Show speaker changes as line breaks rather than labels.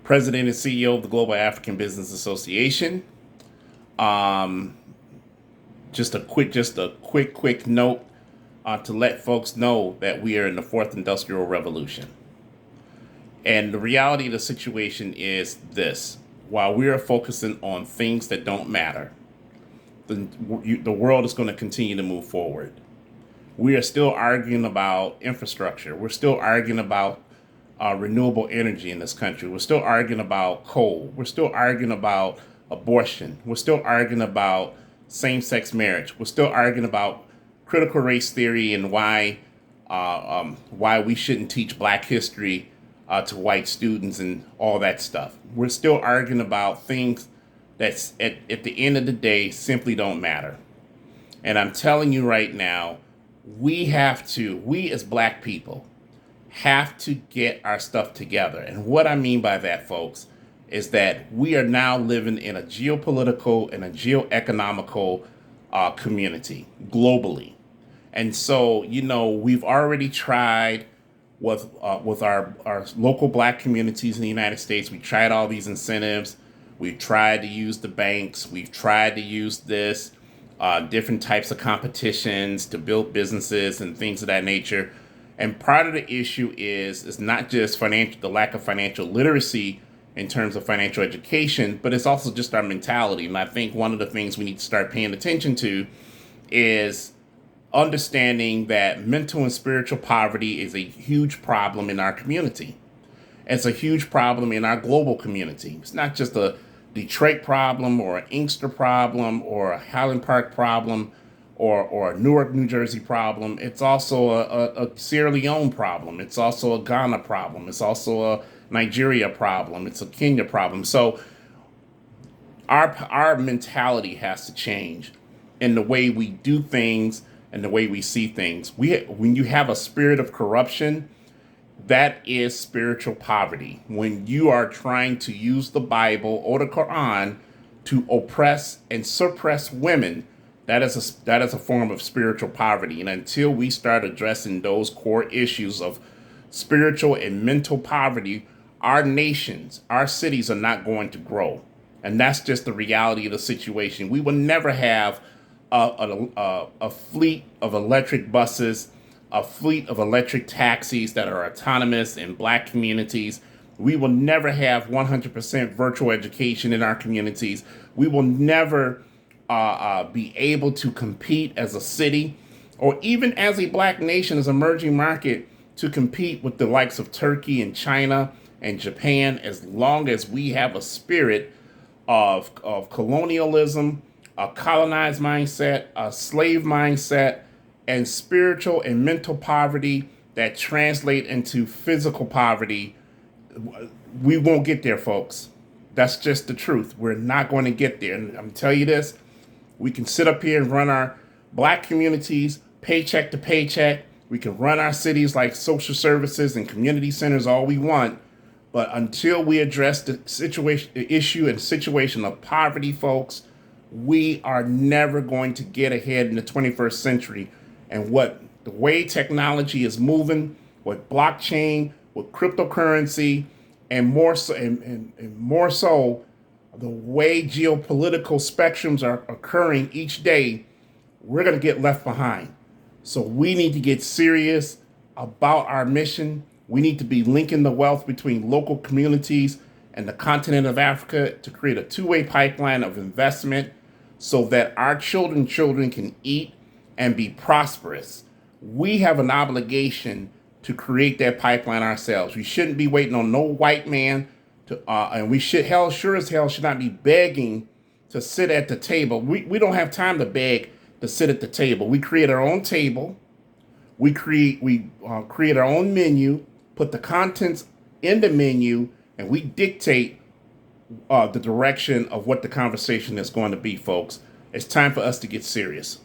President and CEO of the Global African Business Association. Um, just a quick note to let folks know that we are in the fourth industrial revolution. And the reality of the situation is this: while we are focusing on things that don't matter, the world is going to continue to move forward. We are still arguing about infrastructure. We're still arguing about renewable energy in this country. We're still arguing about coal. We're still arguing about abortion. We're still arguing about same-sex marriage. We're still arguing about critical race theory and why we shouldn't teach Black history to white students and all that stuff. We're still arguing about things that's at the end of the day simply don't matter. And I'm telling you right now, we as Black people, have to get our stuff together. And what I mean by that, folks, is that we are now living in a geopolitical and a geoeconomical community globally. And so, we've already tried with our local Black communities in the United States. We tried all these incentives. We've tried to use the banks. We've tried to use different types of competitions to build businesses and things of that nature. And part of the issue is not just the lack of financial literacy in terms of financial education, but it's also just our mentality. And I think one of the things we need to start paying attention to is understanding that mental and spiritual poverty is a huge problem in our community. It's a huge problem in our global community. It's not just a Detroit problem or an Inkster problem or a Highland Park problem or a Newark, New Jersey problem. It's also a Sierra Leone problem. It's also a Ghana problem. It's also a Nigeria problem. It's a Kenya problem. So our mentality has to change in the way we do things and the way we see things. When you have a spirit of corruption, that is spiritual poverty. When you are trying to use the Bible or the Quran to oppress and suppress women, that is a form of spiritual poverty. And until we start addressing those core issues of spiritual and mental poverty, our nations, our cities are not going to grow. And that's just the reality of the situation. We will never have a fleet of electric buses, a fleet of electric taxis that are autonomous in Black communities. We will never have 100% virtual education in our communities. We will never be able to compete as a city or even as a Black nation, as an emerging market, to compete with the likes of Turkey and China and Japan, as long as we have a spirit of colonialism, a colonized mindset, a slave mindset, and spiritual and mental poverty that translate into physical poverty. We won't get there, folks. That's just the truth. We're not going to get there. And I'm telling you this, we can sit up here and run our Black communities paycheck to paycheck. We can run our cities like social services and community centers all we want. But until we address the issue and situation of poverty, folks, we are never going to get ahead in the 21st century. And the way technology is moving, with blockchain, with cryptocurrency, and more so, the way geopolitical spectrums are occurring each day, we're going to get left behind. So we need to get serious about our mission. We need to be linking the wealth between local communities and the continent of Africa to create a two-way pipeline of investment so that our children can eat and be prosperous. We have an obligation to create that pipeline ourselves. We shouldn't be waiting on no white man and we should sure as hell should not be begging to sit at the table. We don't have time to beg to sit at the table. We create our own table. We create our own menu, put the contents in the menu, and we dictate the direction of what the conversation is going to be, folks. It's time for us to get serious.